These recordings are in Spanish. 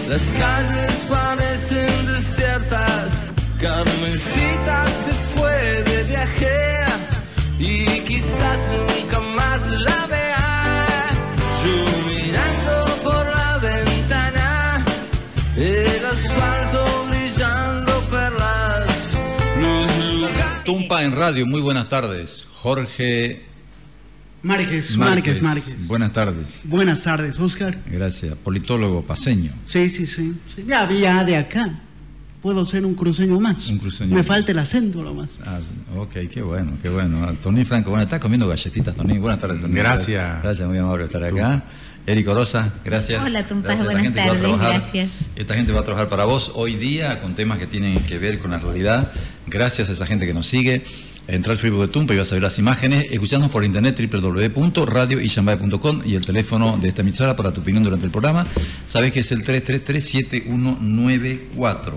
Las calles parecen desiertas, Carmencita se fue de viaje y quizás nunca más la vea. Yo mirando por la ventana, el asfalto brillando perlas, los lugares... Tumpa en radio, muy buenas tardes. Jorge Márquez. Buenas tardes. Buenas tardes, Oscar. Gracias. Politólogo paceño. Sí. Ya de acá. Puedo ser un cruceño más. Un cruceño. Me falta el acento nomás. Ah, ok, qué bueno. Tony Franco, bueno, estás comiendo galletitas, Tony. Buenas tardes, Tony. Gracias. Gracias, muy amable por estar acá. Eric Orosa, gracias. Hola, Tumpas, gracias. buenas tardes, gracias. Esta gente va a trabajar para vos hoy día con temas que tienen que ver con la realidad. Gracias a esa gente que nos sigue. Entra al Facebook de Tumpa y vas a ver las imágenes. Escuchándonos por internet www.radioillambae.com y el teléfono de esta emisora para tu opinión durante el programa. Sabés que es el 333-7194.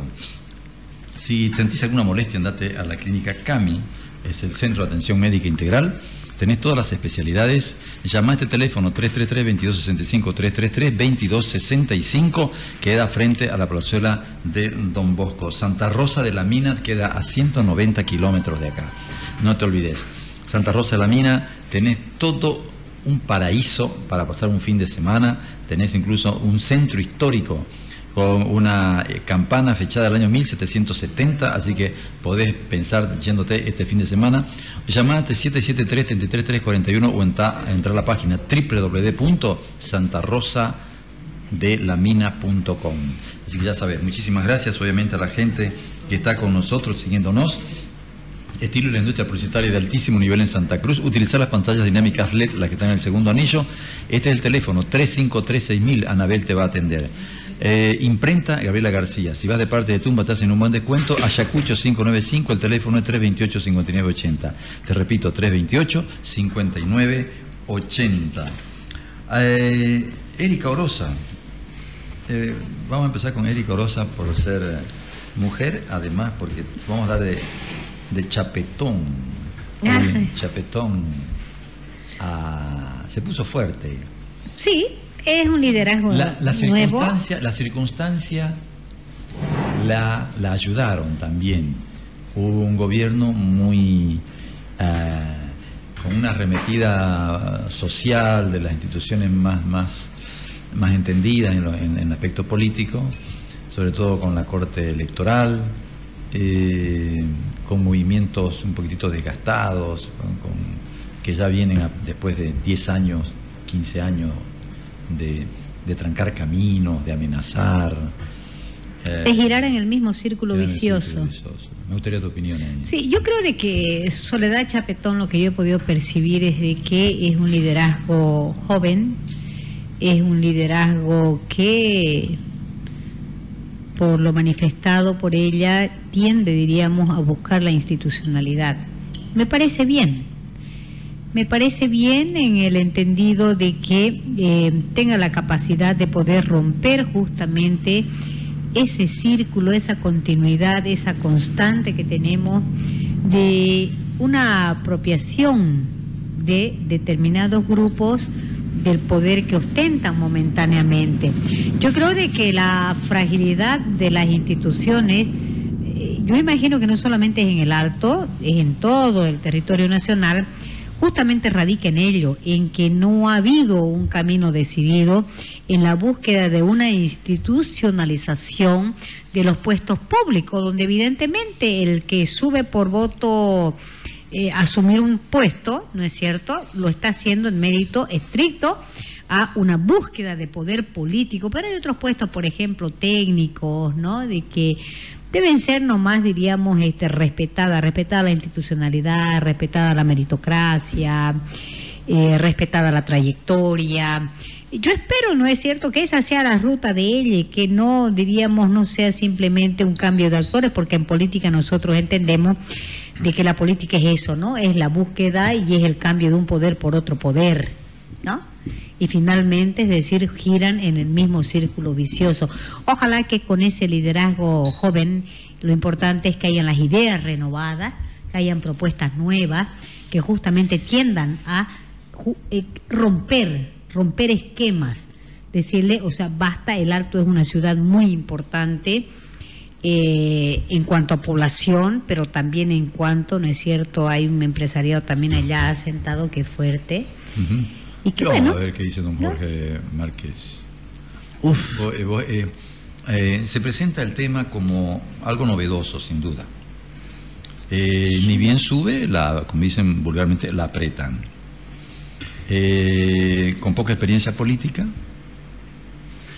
Si sentís alguna molestia, andate a la clínica CAMI, es el Centro de Atención Médica Integral. Tenés todas las especialidades. Llama a este teléfono 333-2265, 333-2265, queda frente a la plazuela de Don Bosco. Santa Rosa de la Mina queda a 190 kilómetros de acá. No te olvides. Santa Rosa de la Mina, tenés todo un paraíso para pasar un fin de semana. Tenés incluso un centro histórico con una campana fechada del año 1770, así que podés pensar yéndote este fin de semana. Llamate 773-33341 o entrar a la página www.santarosadelamina.com. Así que ya sabes, muchísimas gracias obviamente a la gente que está con nosotros, siguiéndonos. Estilo y la industria publicitaria de altísimo nivel en Santa Cruz. Utilizar las pantallas dinámicas LED, las que están en el segundo anillo. Este es el teléfono 3536000. Anabel te va a atender. Imprenta Gabriela García. Si vas de parte de Tumba te hacen un buen descuento. Ayacucho 595, el teléfono es 328-5980. Te repito, 328-5980. Erika Orosa. Vamos a empezar con Erika Orosa por ser mujer, además, porque vamos a hablar de chapetón. Chapetón se puso fuerte. Sí, es un liderazgo nuevo. La circunstancia la ayudaron también. Hubo un gobierno muy con una arremetida social de las instituciones más entendidas en el aspecto político, sobre todo con la Corte Electoral, con movimientos un poquitito desgastados, que ya vienen después de 10 años, 15 años de trancar caminos, de amenazar. De girar en el mismo círculo vicioso. Me gustaría tu opinión. Sí, yo creo de que Soledad Chapetón, lo que yo he podido percibir es de que es un liderazgo joven, es un liderazgo que, por lo manifestado por ella, tiende, diríamos, a buscar la institucionalidad. Me parece bien en el entendido de que tenga la capacidad de poder romper justamente ese círculo, esa continuidad, esa constante que tenemos de una apropiación de determinados grupos del poder que ostentan momentáneamente. Yo creo de que la fragilidad de las instituciones, yo imagino que no solamente es en el Alto, es en todo el territorio nacional, justamente radica en ello, en que no ha habido un camino decidido en la búsqueda de una institucionalización de los puestos públicos, donde evidentemente el que sube por voto asumir un puesto, ¿no es cierto?, lo está haciendo en mérito estricto a una búsqueda de poder político, pero hay otros puestos, por ejemplo, técnicos, ¿no?, de que deben ser nomás, diríamos, respetada la institucionalidad, respetada la meritocracia, respetada la trayectoria. Yo espero, ¿no es cierto?, que esa sea la ruta de ella y que no, diríamos, no sea simplemente un cambio de actores, porque en política nosotros entendemos de que la política es eso, ¿no?, es la búsqueda y es el cambio de un poder por otro poder, ¿no? Y finalmente, es decir, giran en el mismo círculo vicioso. Ojalá que con ese liderazgo joven, lo importante es que hayan las ideas renovadas, que hayan propuestas nuevas, que justamente tiendan a romper esquemas decirle, o sea, basta, el Alto es una ciudad muy importante en cuanto a población, pero también en cuanto, ¿no es cierto?, hay un empresariado también allá asentado que es fuerte. Y que vamos bueno, a ver qué dice don Jorge Márquez. Se presenta el tema como algo novedoso, sin duda. Ni bien sube, como dicen vulgarmente, la apretan. Con poca experiencia política,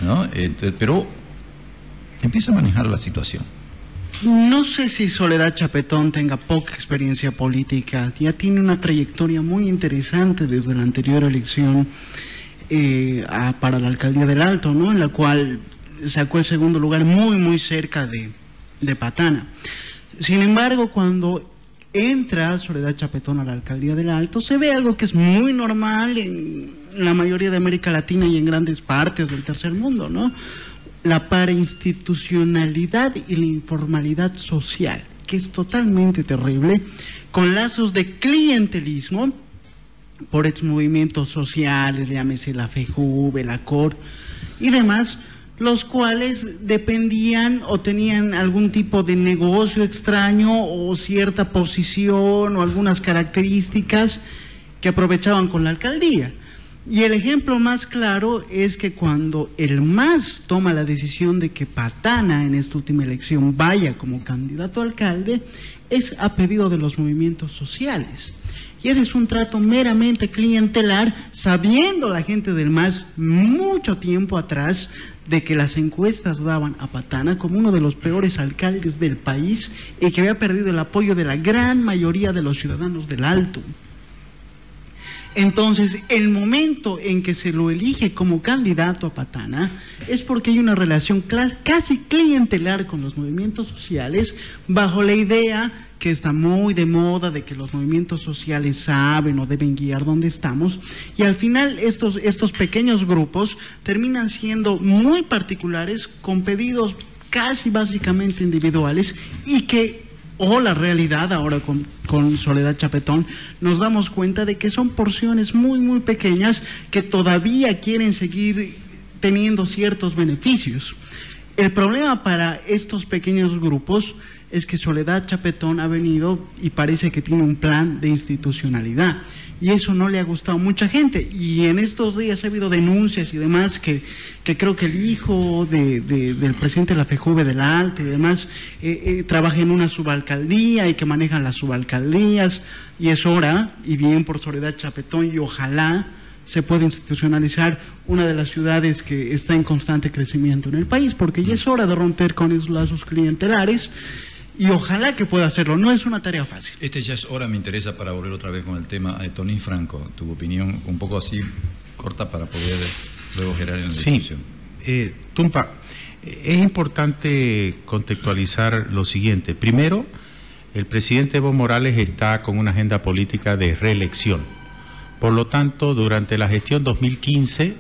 ¿no? Pero empieza a manejar la situación. No sé si Soledad Chapetón tenga poca experiencia política, ya tiene una trayectoria muy interesante desde la anterior elección para la alcaldía del Alto, ¿no? En la cual sacó el segundo lugar muy cerca de Patana. Sin embargo, cuando entra Soledad Chapetón a la alcaldía del Alto, se ve algo que es muy normal en la mayoría de América Latina y en grandes partes del tercer mundo, ¿no? La parainstitucionalidad y la informalidad social, que es totalmente terrible, con lazos de clientelismo por exmovimientos sociales, llámese la FEJUVE, la COR y demás, los cuales dependían o tenían algún tipo de negocio extraño o cierta posición o algunas características que aprovechaban con la alcaldía. Y el ejemplo más claro es que cuando el MAS toma la decisión de que Patana en esta última elección vaya como candidato a alcalde, es a pedido de los movimientos sociales. Y ese es un trato meramente clientelar, sabiendo la gente del MAS mucho tiempo atrás de que las encuestas daban a Patana como uno de los peores alcaldes del país y que había perdido el apoyo de la gran mayoría de los ciudadanos del Alto. Entonces, el momento en que se lo elige como candidato a Patana es porque hay una relación casi clientelar con los movimientos sociales, bajo la idea que está muy de moda de que los movimientos sociales saben o deben guiar dónde estamos, y al final estos pequeños grupos terminan siendo muy particulares, con pedidos casi básicamente individuales, y que la realidad ahora con Soledad Chapetón nos damos cuenta de que son porciones muy pequeñas que todavía quieren seguir teniendo ciertos beneficios. El problema para estos pequeños grupos es que Soledad Chapetón ha venido y parece que tiene un plan de institucionalidad, y eso no le ha gustado a mucha gente, y en estos días ha habido denuncias y demás que creo que el hijo del presidente de la FEJUVE del Alto y demás trabaja en una subalcaldía y que manejan las subalcaldías, y es hora, y bien por Soledad Chapetón, y ojalá se pueda institucionalizar una de las ciudades que está en constante crecimiento en el país, porque ya es hora de romper con esos lazos clientelares. Y ojalá que pueda hacerlo, no es una tarea fácil. Ya es hora, me interesa, para volver otra vez con el tema de Tonín Franco, tu opinión un poco así corta para poder luego generar en la discusión. Tumpa, es importante contextualizar lo siguiente. Primero, el presidente Evo Morales está con una agenda política de reelección. Por lo tanto, durante la gestión 2015,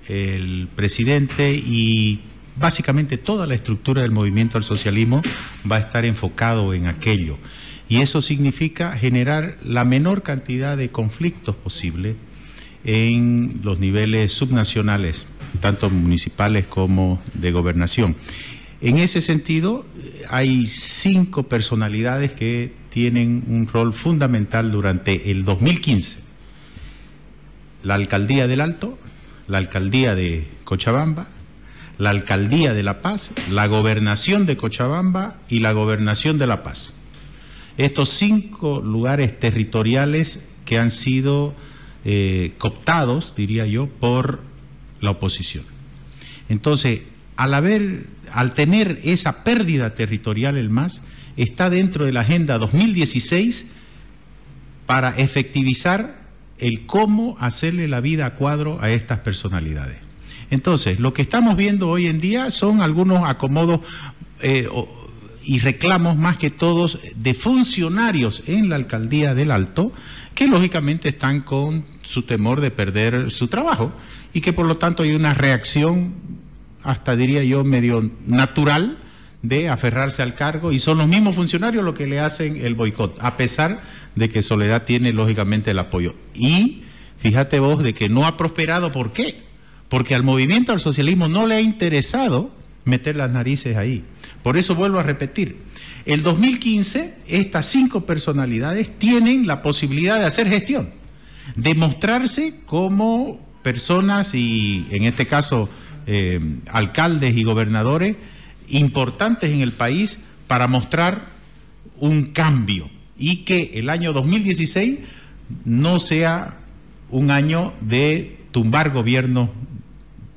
el presidente y básicamente toda la estructura del movimiento al socialismo va a estar enfocado en aquello, y eso significa generar la menor cantidad de conflictos posible en los niveles subnacionales, tanto municipales como de gobernación. En ese sentido, hay 5 personalidades que tienen un rol fundamental durante el 2015: la alcaldía del Alto, la alcaldía de Cochabamba, la alcaldía de La Paz, la gobernación de Cochabamba y la gobernación de La Paz. Estos 5 lugares territoriales que han sido cooptados, diría yo, por la oposición. Entonces, al tener esa pérdida territorial, el MAS está dentro de la Agenda 2016 para efectivizar el cómo hacerle la vida a cuadro a estas personalidades. Entonces, lo que estamos viendo hoy en día son algunos acomodos y reclamos, más que todos, de funcionarios en la alcaldía del Alto, que lógicamente están con su temor de perder su trabajo, y que por lo tanto hay una reacción, hasta diría yo, medio natural, de aferrarse al cargo, y son los mismos funcionarios los que le hacen el boicot, a pesar de que Soledad tiene lógicamente el apoyo. Y fíjate vos de que no ha prosperado. ¿Por qué? porque al movimiento al socialismo no le ha interesado meter las narices ahí. Por eso vuelvo a repetir, el 2015 estas 5 personalidades tienen la posibilidad de hacer gestión, de mostrarse como personas y en este caso alcaldes y gobernadores importantes en el país para mostrar un cambio y que el año 2016 no sea un año de tumbar gobiernos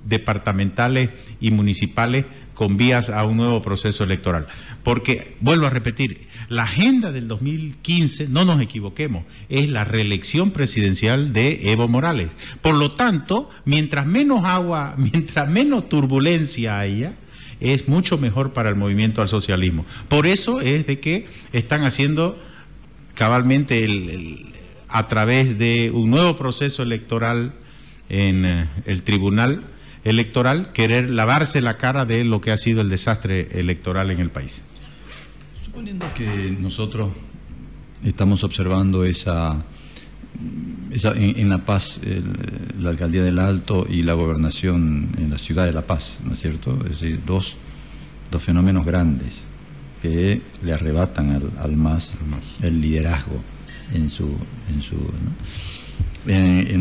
departamentales y municipales con vías a un nuevo proceso electoral. Porque, vuelvo a repetir, la agenda del 2015, no nos equivoquemos, es la reelección presidencial de Evo Morales. Por lo tanto, mientras menos agua, mientras menos turbulencia haya, es mucho mejor para el movimiento al socialismo. Por eso es de que están haciendo cabalmente a través de un nuevo proceso electoral en el Tribunal Electoral, querer lavarse la cara de lo que ha sido el desastre electoral en el país. Suponiendo que nosotros estamos observando esa en La Paz, la alcaldía del Alto y la gobernación en la ciudad de La Paz, ¿no es cierto? Es decir, dos fenómenos grandes que le arrebatan al MAS el liderazgo en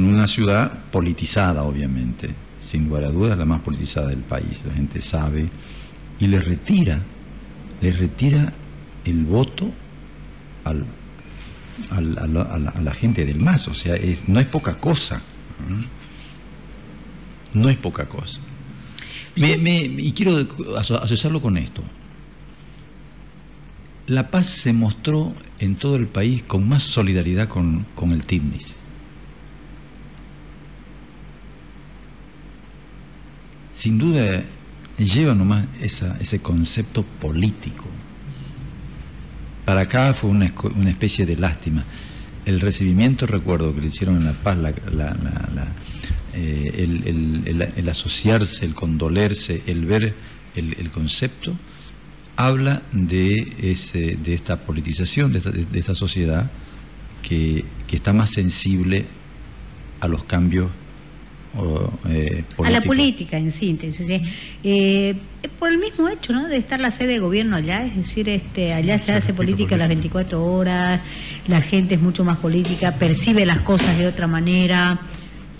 una ciudad politizada, obviamente, sin lugar a dudas la más politizada del país. La gente sabe y le retira el voto a la gente del MAS. O sea, no es poca cosa. No es poca cosa. Y quiero asociarlo con esto. La Paz se mostró en todo el país con más solidaridad con el TIMNIS. Sin duda lleva nomás ese concepto político. Para acá fue una especie de lástima. El recibimiento, recuerdo que le hicieron en La Paz, el asociarse, el condolerse, el ver el concepto, habla de esta politización, de esta sociedad que está más sensible a los cambios políticos. A la política, en síntesis. Por el mismo hecho, ¿no?, de estar la sede de gobierno allá, es decir, allá se hace política las 24 horas, la gente es mucho más política, percibe las cosas de otra manera,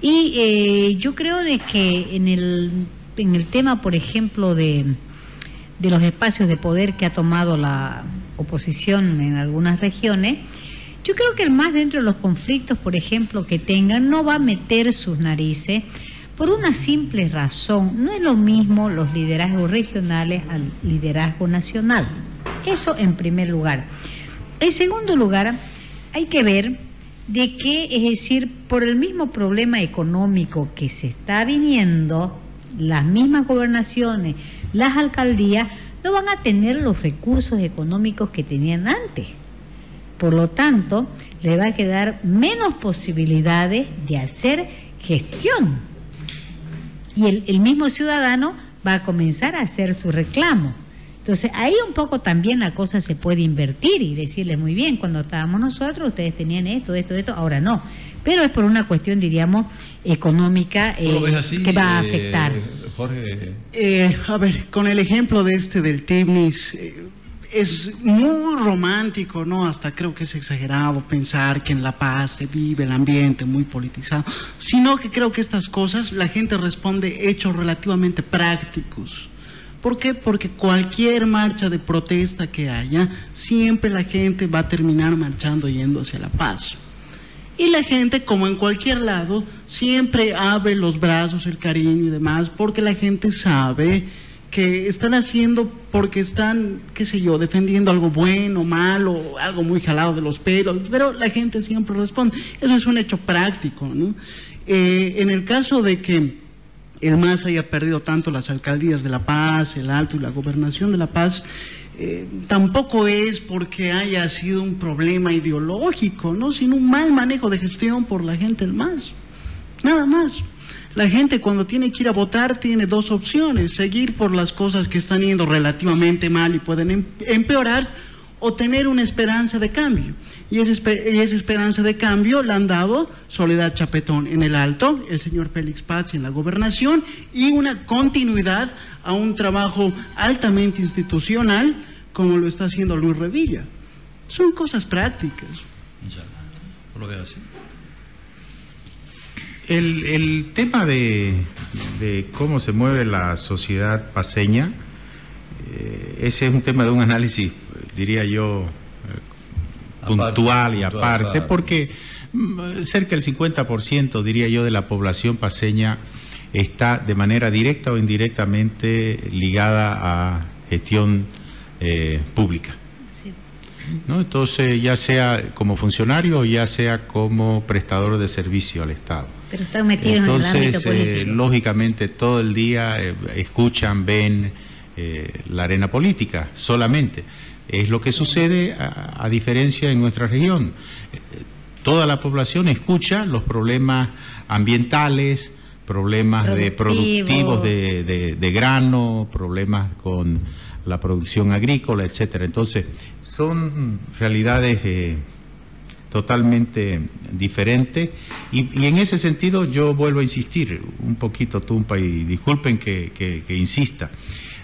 y yo creo de que en el tema, por ejemplo, de los espacios de poder que ha tomado la oposición en algunas regiones, yo creo que el MAS, dentro de los conflictos, por ejemplo, que tengan, no va a meter sus narices por una simple razón. No es lo mismo los liderazgos regionales al liderazgo nacional. Eso en primer lugar. En segundo lugar, hay que ver de que, es decir, por el mismo problema económico que se está viniendo, las mismas gobernaciones, las alcaldías, no van a tener los recursos económicos que tenían antes. Por lo tanto, le va a quedar menos posibilidades de hacer gestión. Y el mismo ciudadano va a comenzar a hacer su reclamo. Entonces, ahí un poco también la cosa se puede invertir y decirles, muy bien, cuando estábamos nosotros, ustedes tenían esto, ahora no. Pero es por una cuestión, diríamos, económica que va a afectar. Jorge. A ver, con el ejemplo del TIMNIS, es muy romántico, ¿no? Hasta creo que es exagerado pensar que en La Paz se vive el ambiente muy politizado, sino que creo que estas cosas la gente responde hechos relativamente prácticos. ¿Por qué? Porque cualquier marcha de protesta que haya, siempre la gente va a terminar marchando yendo hacia La Paz. Y la gente, como en cualquier lado, siempre abre los brazos, el cariño y demás, porque la gente sabe que están haciendo porque están, qué sé yo, defendiendo algo bueno, malo, algo muy jalado de los pelos, pero la gente siempre responde. Eso es un hecho práctico, ¿no? En el caso de que el MAS haya perdido tanto las alcaldías de La Paz, el Alto y la gobernación de La Paz, tampoco es porque haya sido un problema ideológico, ¿no?, sino un mal manejo de gestión por la gente del MAS, nada más. La gente, cuando tiene que ir a votar, tiene dos opciones: seguir por las cosas que están yendo relativamente mal y pueden empeorar, o tener una esperanza de cambio. Y esa esperanza de cambio la han dado Soledad Chapetón en el Alto, el señor Félix Paz en la Gobernación, y una continuidad a un trabajo altamente institucional como lo está haciendo Luis Revilla. Son cosas prácticas. Ya, lo veo así. El tema de cómo se mueve la sociedad paceña, ese es un tema de un análisis, diría yo, puntual y aparte, porque cerca del 50%, diría yo, de la población paceña está de manera directa o indirectamente ligada a gestión pública. ¿No? Entonces, ya sea como funcionario o ya sea como prestador de servicio al Estado. Pero están metidos en el ámbito político. Lógicamente, todo el día escuchan, ven la arena política, solamente. Es lo que sucede, a diferencia en nuestra región. Toda la población escucha los problemas ambientales, problemas productivos de grano, problemas con la producción agrícola, etcétera. Entonces, son realidades totalmente diferentes y en ese sentido yo vuelvo a insistir un poquito, Tumpa, y disculpen que insista.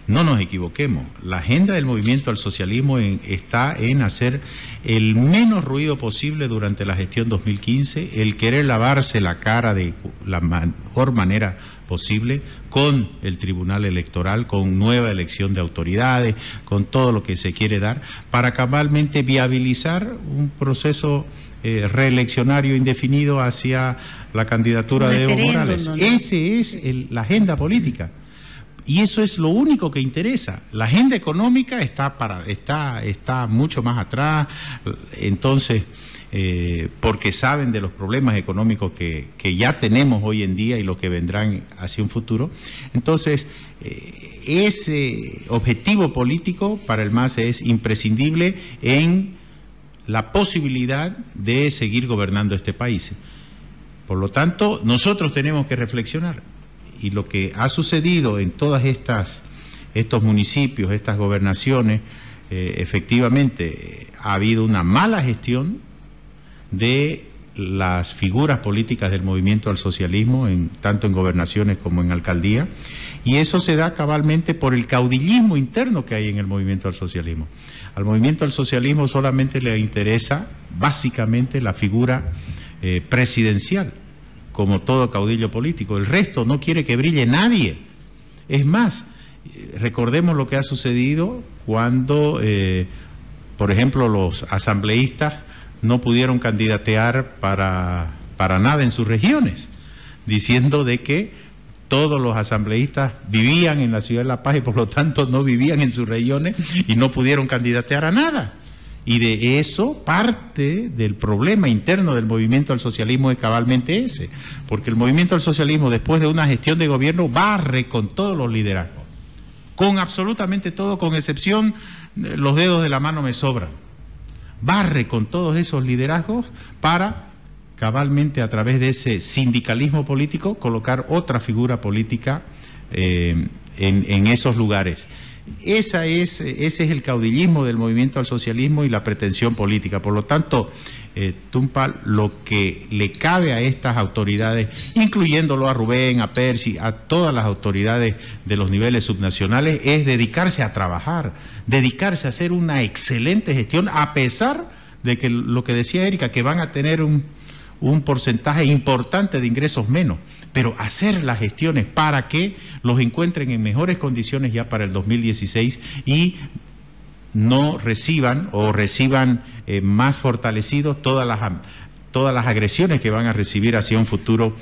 No nos equivoquemos, la agenda del movimiento al socialismo está en hacer el menos ruido posible durante la gestión 2015, el querer lavarse la cara de la mejor manera posible con el Tribunal Electoral, con nueva elección de autoridades, con todo lo que se quiere dar, para cabalmente viabilizar un proceso reeleccionario indefinido hacia la candidatura de Evo Morales. ¿No? Ese es la agenda política. Y eso es lo único que interesa. La agenda económica está mucho más atrás, entonces, porque saben de los problemas económicos que ya tenemos hoy en día y los que vendrán hacia un futuro. Entonces, ese objetivo político para el MAS es imprescindible en la posibilidad de seguir gobernando este país. Por lo tanto, nosotros tenemos que reflexionar. Y lo que ha sucedido en todas estos municipios, estas gobernaciones, efectivamente ha habido una mala gestión de las figuras políticas del movimiento al socialismo, tanto en gobernaciones como en alcaldía, y eso se da cabalmente por el caudillismo interno que hay en el movimiento al socialismo. Al movimiento al socialismo solamente le interesa básicamente la figura presidencial, como todo caudillo político. El resto no quiere que brille nadie. Es más, recordemos lo que ha sucedido cuando, por ejemplo, los asambleístas no pudieron candidatear para nada en sus regiones, diciendo de que todos los asambleístas vivían en la ciudad de La Paz y por lo tanto no vivían en sus regiones y no pudieron candidatear a nada. Y de eso parte del problema interno del movimiento al socialismo es cabalmente ese, porque el movimiento al socialismo, después de una gestión de gobierno, barre con todos los liderazgos, con absolutamente todo, con excepción los dedos de la mano me sobran, barre con todos esos liderazgos para cabalmente, a través de ese sindicalismo político, colocar otra figura política en esos lugares. Ese es el caudillismo del movimiento al socialismo y la pretensión política. Por lo tanto, Tumpa, lo que le cabe a estas autoridades, incluyéndolo a Rubén, a Percy, a todas las autoridades de los niveles subnacionales, es dedicarse a trabajar, dedicarse a hacer una excelente gestión, a pesar de que lo que decía Erika, que van a tener un porcentaje importante de ingresos menos, pero hacer las gestiones para que los encuentren en mejores condiciones ya para el 2016 y no reciban o reciban más fortalecidos todas las agresiones que van a recibir hacia un futuro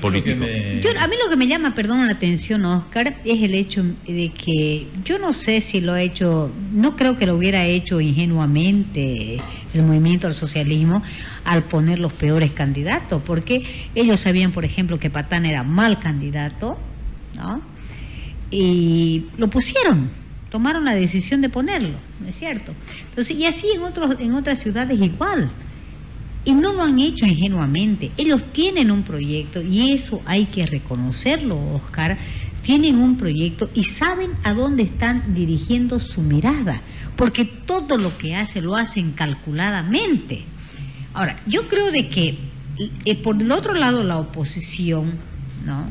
político. A mí lo que me llama, perdón, la atención, Oscar, es el hecho de que yo no sé si lo ha hecho, no creo que lo hubiera hecho ingenuamente el movimiento al socialismo al poner los peores candidatos, porque ellos sabían, por ejemplo, que Patán era mal candidato, ¿no? Y lo pusieron, tomaron la decisión de ponerlo, ¿no es cierto? Entonces, y así en otras ciudades igual. Y no lo han hecho ingenuamente. Ellos tienen un proyecto y eso hay que reconocerlo, Oscar. tienen un proyecto y saben a dónde están dirigiendo su mirada, porque todo lo que hace lo hacen calculadamente. Ahora, yo creo de que por el otro lado la oposición, ¿no?,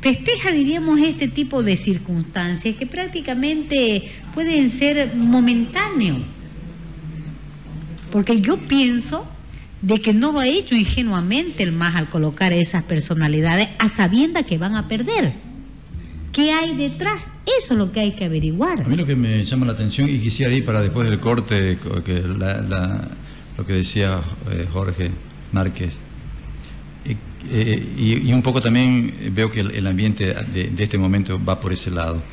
festeja, diríamos, este tipo de circunstancias que prácticamente pueden ser momentáneos, porque yo pienso de que no lo ha hecho ingenuamente el MAS al colocar esas personalidades a sabiendas que van a perder. ¿Qué hay detrás? Eso es lo que hay que averiguar. A mí lo que me llama la atención, y quisiera ir para después del corte, que lo que decía Jorge Márquez, y un poco también veo que el ambiente de este momento va por ese lado.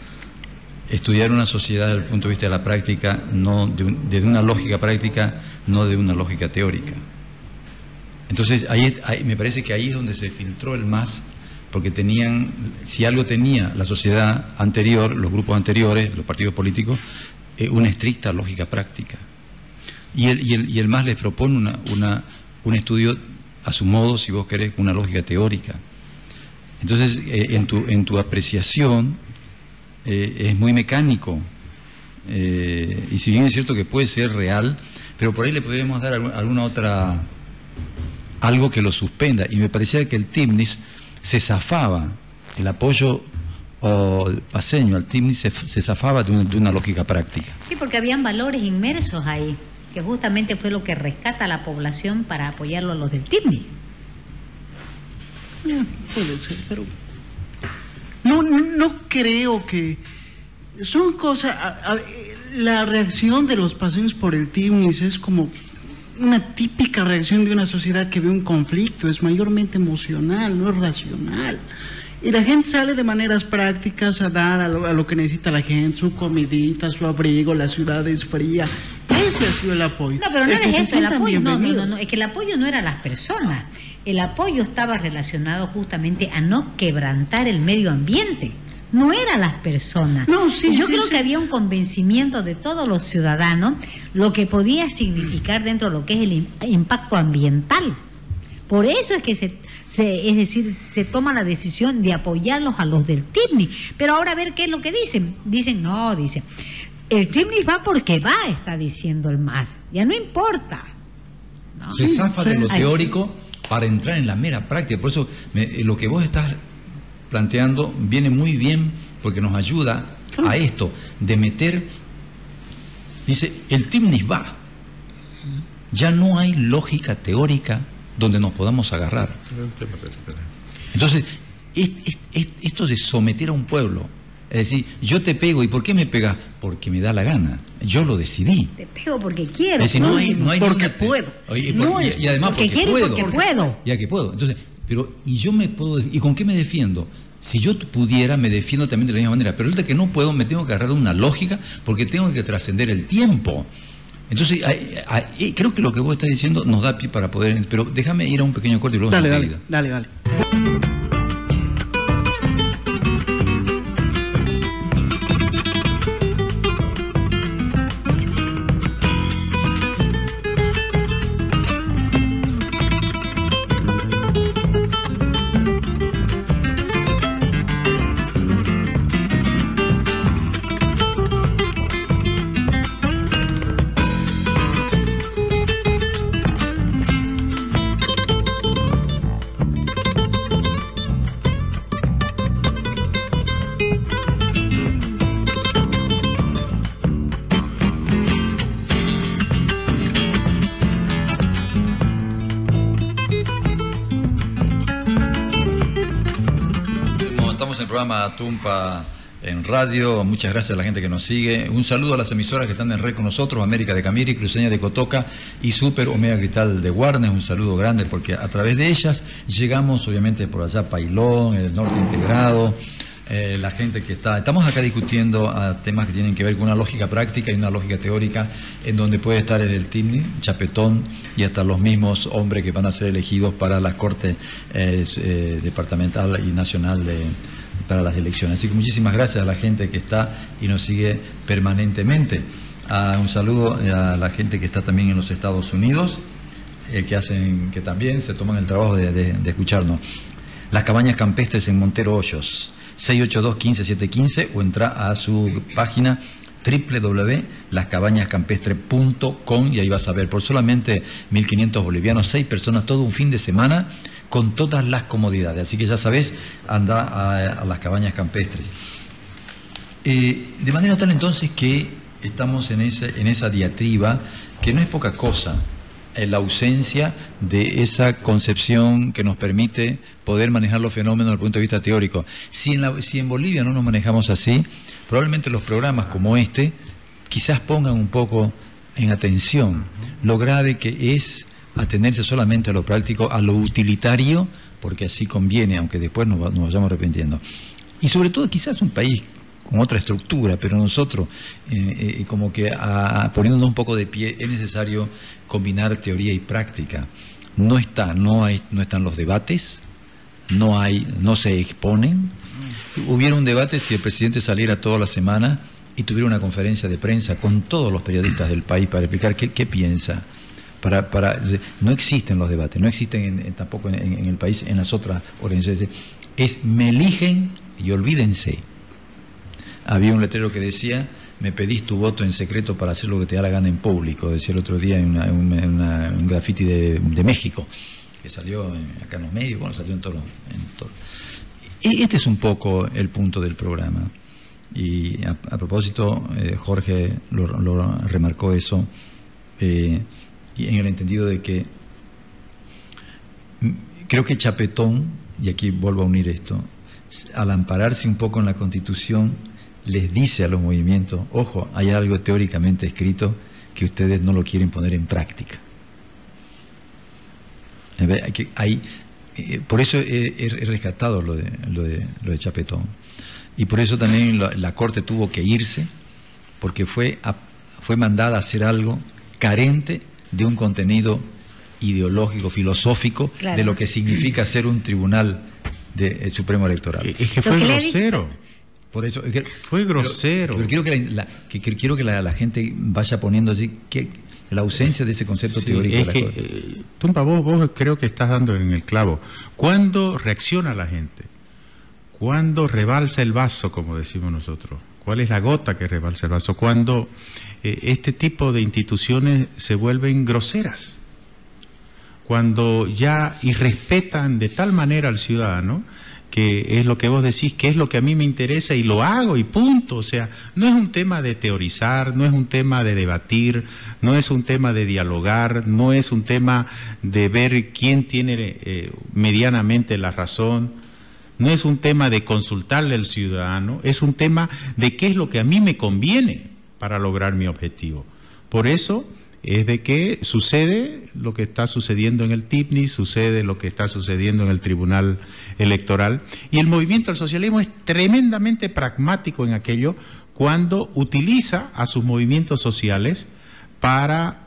Estudiar una sociedad desde el punto de vista de la práctica, no desde una lógica práctica, no de una lógica teórica. Entonces, ahí me parece que ahí es donde se filtró el MAS, porque si algo tenía la sociedad anterior, los grupos anteriores, los partidos políticos, una estricta lógica práctica. Y el MAS les propone un estudio a su modo, si vos querés, una lógica teórica. Entonces, en tu apreciación es muy mecánico, y si bien es cierto que puede ser real, pero por ahí le podríamos dar alguna otra, algo que lo suspenda, y me parecía que el TIMNIS se zafaba, el apoyo paseño al TIMNIS se zafaba de una lógica práctica. Sí, porque habían valores inmersos ahí, que justamente fue lo que rescata a la población para apoyarlo a los del TIMNIS. Puede ser, pero no creo que son cosas. La reacción de los paseños por el TIMNIS es como una típica reacción de una sociedad que ve un conflicto, es mayormente emocional, no es racional. Y la gente sale de maneras prácticas a dar a lo que necesita la gente, su comidita, su abrigo, la ciudad es fría. Ese ha sido el apoyo. No, pero no era eso, el apoyo, no, es que el apoyo no era a las personas, el apoyo estaba relacionado justamente a no quebrantar el medio ambiente, no era a las personas. No, sí, yo sí, creo sí. que había un convencimiento de todos los ciudadanos lo que podía significar dentro de lo que es el impacto ambiental. Por eso es que se toma la decisión de apoyarlos a los del TIMNIS. Pero ahora a ver qué es lo que dicen. Dicen, el TIMNIS va porque va, está diciendo el MAS. Ya no importa, ¿no? Se zafa de lo teórico para entrar en la mera práctica. Por eso lo que vos estás planteando viene muy bien, porque nos ayuda a esto, de meter, dice, el TIMNIS va. Ya no hay lógica teórica donde nos podamos agarrar. Entonces, esto de someter a un pueblo, es decir, yo te pego, ¿y por qué me pegas? Porque me da la gana, yo lo decidí. Te pego porque quiero. Es decir, no hay porque ninguna, puedo. Y además porque quiero y porque puedo. Ya que puedo. Entonces, ¿y con qué me defiendo? Si yo pudiera, me defiendo también de la misma manera, pero ahorita que no puedo, me tengo que agarrar de una lógica, porque tengo que trascender el tiempo. Entonces, creo que lo que vos estás diciendo nos da pie para poder... Pero déjame ir a un pequeño corte y luego... Dale. Programa Tumpa en radio, muchas gracias a la gente que nos sigue, un saludo a las emisoras que están en red con nosotros, América de Camiri, Cruceña de Cotoca y Super Omega Cristal de Guarnes, un saludo grande porque a través de ellas llegamos obviamente por allá Pailón, el norte integrado, la gente que estamos acá discutiendo temas que tienen que ver con una lógica práctica y una lógica teórica, en donde puede estar el TIMNIS, Chapetón y hasta los mismos hombres que van a ser elegidos para la Corte departamental y nacional para las elecciones. Así que muchísimas gracias a la gente que está y nos sigue permanentemente. Un saludo a la gente que está también en los Estados Unidos, que también se toman el trabajo de escucharnos. Las Cabañas Campestres en Montero Hoyos, 682-15715, o entra a su página www.lascabañascampestres.com y ahí vas a ver, por solamente 1.500 bolivianos, 6 personas, todo un fin de semana con todas las comodidades. Así que ya sabes, anda a las Cabañas Campestres. De manera tal entonces que estamos en esa diatriba, que no es poca cosa, la ausencia de esa concepción que nos permite poder manejar los fenómenos desde el punto de vista teórico. Si en Bolivia no nos manejamos así, probablemente los programas como este quizás pongan un poco en atención lo grave que es atenerse solamente a lo práctico, a lo utilitario, porque así conviene, aunque después nos vayamos arrepintiendo. Y sobre todo quizás un país con otra estructura, pero nosotros, como que poniéndonos un poco de pie, es necesario combinar teoría y práctica. No están los debates, no se exponen. Hubiera un debate si el presidente saliera toda la semana y tuviera una conferencia de prensa con todos los periodistas del país para explicar qué piensa. No existen los debates, no existen tampoco en el país, en las otras organizaciones. Me eligen y olvídense. Había un letrero que decía: me pedís tu voto en secreto para hacer lo que te da la gana en público, decía el otro día en un graffiti de México, que salió acá en los medios, bueno, salió en todo. Este es un poco el punto del programa. Y a propósito, Jorge lo remarcó eso, y en el entendido de que creo que Chapetón, y aquí vuelvo a unir esto, al ampararse un poco en la Constitución, les dice a los movimientos: ojo, hay algo teóricamente escrito que ustedes no lo quieren poner en práctica. Por eso he rescatado lo de Chapetón, y por eso también la Corte tuvo que irse, porque fue mandada a hacer algo carente de un contenido ideológico, filosófico, claro, de lo que significa ser un tribunal del Supremo Electoral. Es que fue grosero. Por eso fue grosero. Pero quiero que la gente vaya poniendo así que la ausencia de ese concepto teórico. Es que, Tumpa, vos creo que estás dando en el clavo. ¿Cuándo reacciona la gente? ¿Cuándo rebalsa el vaso, como decimos nosotros? ¿Cuál es la gota que rebalsa el vaso? Cuando este tipo de instituciones se vuelven groseras. Cuando ya irrespetan de tal manera al ciudadano, que es lo que vos decís, que es lo que a mí me interesa y lo hago y punto. O sea, no es un tema de teorizar, no es un tema de debatir, no es un tema de dialogar, no es un tema de ver quién tiene medianamente la razón, no es un tema de consultarle al ciudadano, es un tema de qué es lo que a mí me conviene para lograr mi objetivo. Por eso es de que sucede lo que está sucediendo en el TIPNI, sucede lo que está sucediendo en el Tribunal Electoral, y el movimiento del socialismo es tremendamente pragmático en aquello cuando utiliza a sus movimientos sociales para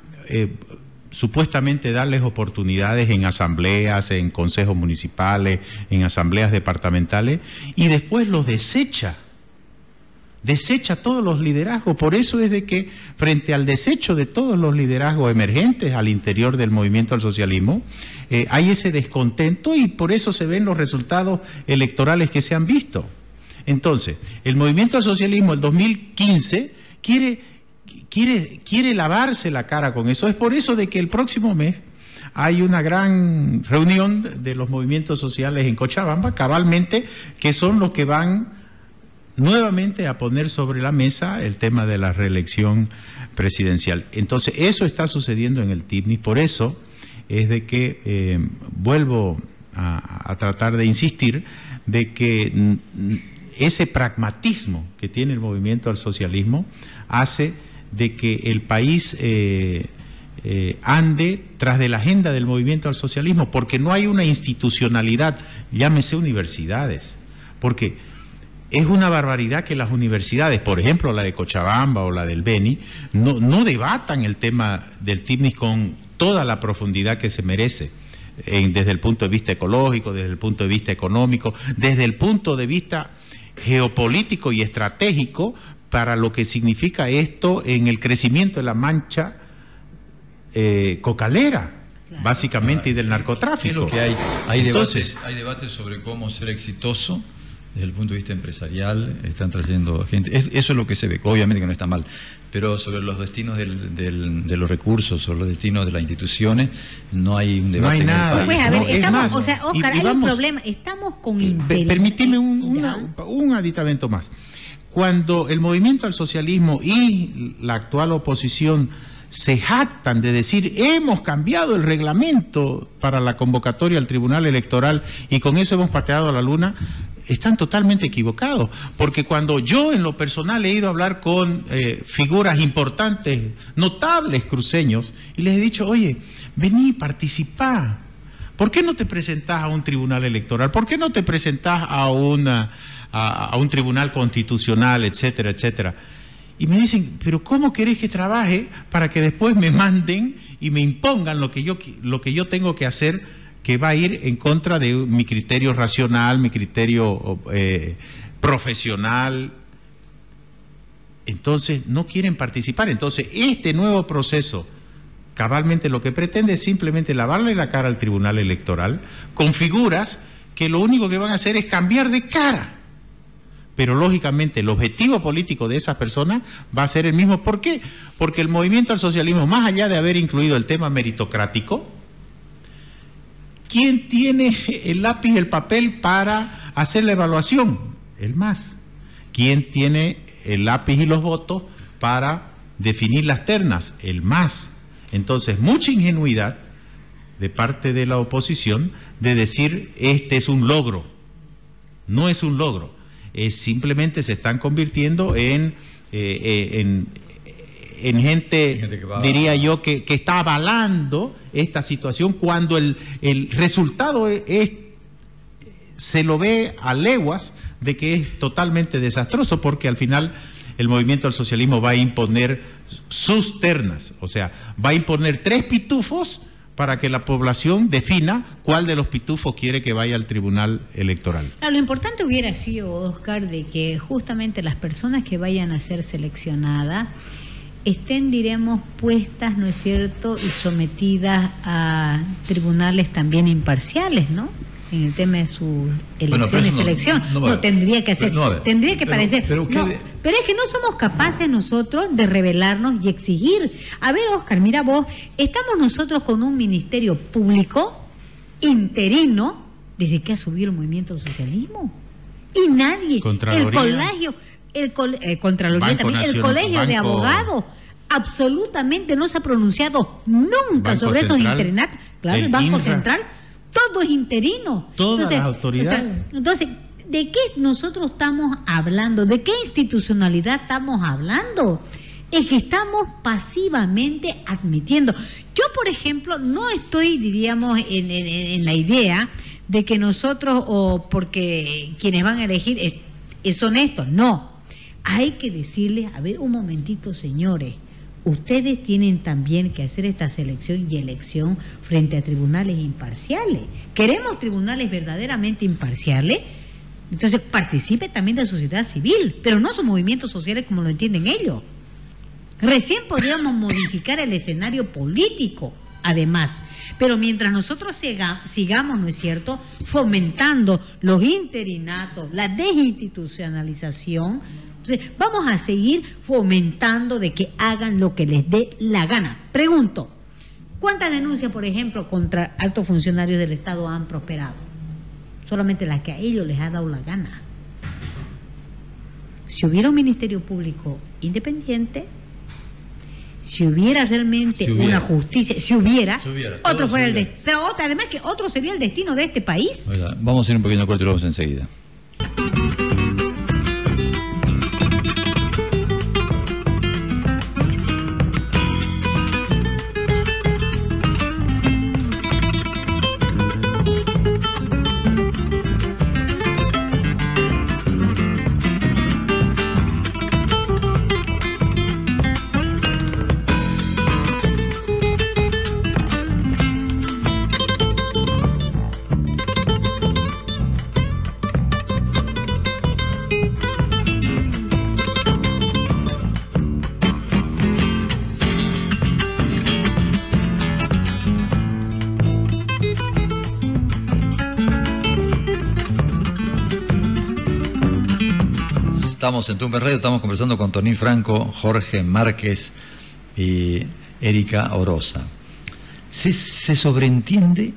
supuestamente darles oportunidades en asambleas, en consejos municipales, en asambleas departamentales, y después los desecha todos los liderazgos. Por eso es de que frente al desecho de todos los liderazgos emergentes al interior del movimiento al socialismo, hay ese descontento, y por eso se ven los resultados electorales que se han visto. Entonces, el movimiento al socialismo el 2015 quiere lavarse la cara con eso. Es por eso de que el próximo mes hay una gran reunión de los movimientos sociales en Cochabamba, cabalmente, que son los que van nuevamente a poner sobre la mesa el tema de la reelección presidencial. Entonces, eso está sucediendo en el TIPNI. Por eso es de que vuelvo a tratar de insistir de que ese pragmatismo que tiene el movimiento al socialismo hace de que el país ande tras de la agenda del movimiento al socialismo, porque no hay una institucionalidad, llámese universidades, porque es una barbaridad que las universidades, por ejemplo la de Cochabamba o la del Beni, no debatan el tema del TIPNI con toda la profundidad que se merece, desde el punto de vista ecológico, desde el punto de vista económico, desde el punto de vista geopolítico y estratégico, para lo que significa esto en el crecimiento de la mancha cocalera. básicamente, y del narcotráfico. Es lo que hay. Entonces, Hay debates sobre cómo ser exitoso desde el punto de vista empresarial. Están trayendo gente. Eso es lo que se ve, obviamente que no está mal. Pero sobre los destinos de los recursos o los destinos de las instituciones, no hay un debate. No hay nada. en el país. Pues a ver, No, es estamos, más, o sea, Oscar, y hay un vamos- problema. Estamos con interés. Permíteme ¿Ya? un aditamento más. Cuando el movimiento al socialismo y la actual oposición se jactan de decir hemos cambiado el reglamento para la convocatoria al Tribunal Electoral y con eso hemos pateado a la luna, están totalmente equivocados, porque cuando yo en lo personal he ido a hablar con figuras importantes, notables cruceños, y les he dicho, oye, vení, participá, ¿por qué no te presentás a un tribunal electoral? ¿Por qué no te presentás a un tribunal constitucional, etcétera, etcétera? Y me dicen, pero ¿cómo querés que trabaje para que después me manden y me impongan lo que yo tengo que hacer, que va a ir en contra de mi criterio racional, mi criterio profesional? Entonces no quieren participar. Entonces este nuevo proceso cabalmente lo que pretende es simplemente lavarle la cara al Tribunal Electoral con figuras que lo único que van a hacer es cambiar de cara. Pero lógicamente el objetivo político de esas personas va a ser el mismo. ¿Por qué? Porque el movimiento al socialismo, más allá de haber incluido el tema meritocrático, ¿quién tiene el lápiz y el papel para hacer la evaluación? El MAS. ¿Quién tiene el lápiz y los votos para definir las ternas? El MAS. Entonces, mucha ingenuidad de parte de la oposición de decir este es un logro. No es un logro. Simplemente se están convirtiendo en gente que va, diría yo, que está avalando esta situación cuando el resultado se lo ve a leguas de que es totalmente desastroso, porque al final el movimiento al socialismo va a imponer sus ternas, o sea, va a imponer 3 pitufos para que la población defina cuál de los pitufos quiere que vaya al Tribunal Electoral. Claro, lo importante hubiera sido, Oscar, de que justamente las personas que vayan a ser seleccionadas estén, diremos, puestas, ¿no es cierto?, y sometidas a tribunales también imparciales, ¿no?, en el tema de su elección y selección. No, tendría que hacer, tendría que parecer. Pero es que no somos capaces nosotros de rebelarnos y exigir. A ver, Oscar, mira vos, estamos nosotros con un ministerio público interino desde que ha subido el movimiento del socialismo. Y nadie, el colegio de abogados, absolutamente no se ha pronunciado nunca sobre esos interinatos. Claro, el Banco Central, todo es interino. Todas las autoridades. Entonces, ¿de qué nosotros estamos hablando? ¿De qué institucionalidad estamos hablando? Es que estamos pasivamente admitiendo. Yo, por ejemplo, no estoy, diríamos, en la idea de que nosotros, o porque quienes van a elegir son estos. No. Hay que decirles, a ver, un momentito, señores. Ustedes tienen también que hacer esta selección y elección frente a tribunales imparciales. ¿Queremos tribunales verdaderamente imparciales? Entonces participe también de la sociedad civil, pero no son movimientos sociales como lo entienden ellos. Recién podríamos modificar el escenario político, además. Pero mientras nosotros sigamos, ¿no es cierto?, fomentando los interinatos, la desinstitucionalización, entonces vamos a seguir fomentando de que hagan lo que les dé la gana. Pregunto, ¿cuántas denuncias, por ejemplo, contra altos funcionarios del Estado han prosperado? Solamente las que a ellos les ha dado la gana. Si hubiera un Ministerio Público independiente, si hubiera realmente una justicia, otro fuera el destino. Pero además que otro sería el destino de este país. Oiga, vamos a hacer un pequeño corte y lo vamos enseguida. Estamos en Tumbes Radio, estamos conversando con Tonín Franco, Jorge Márquez y Erika Orosa. Se sobreentiende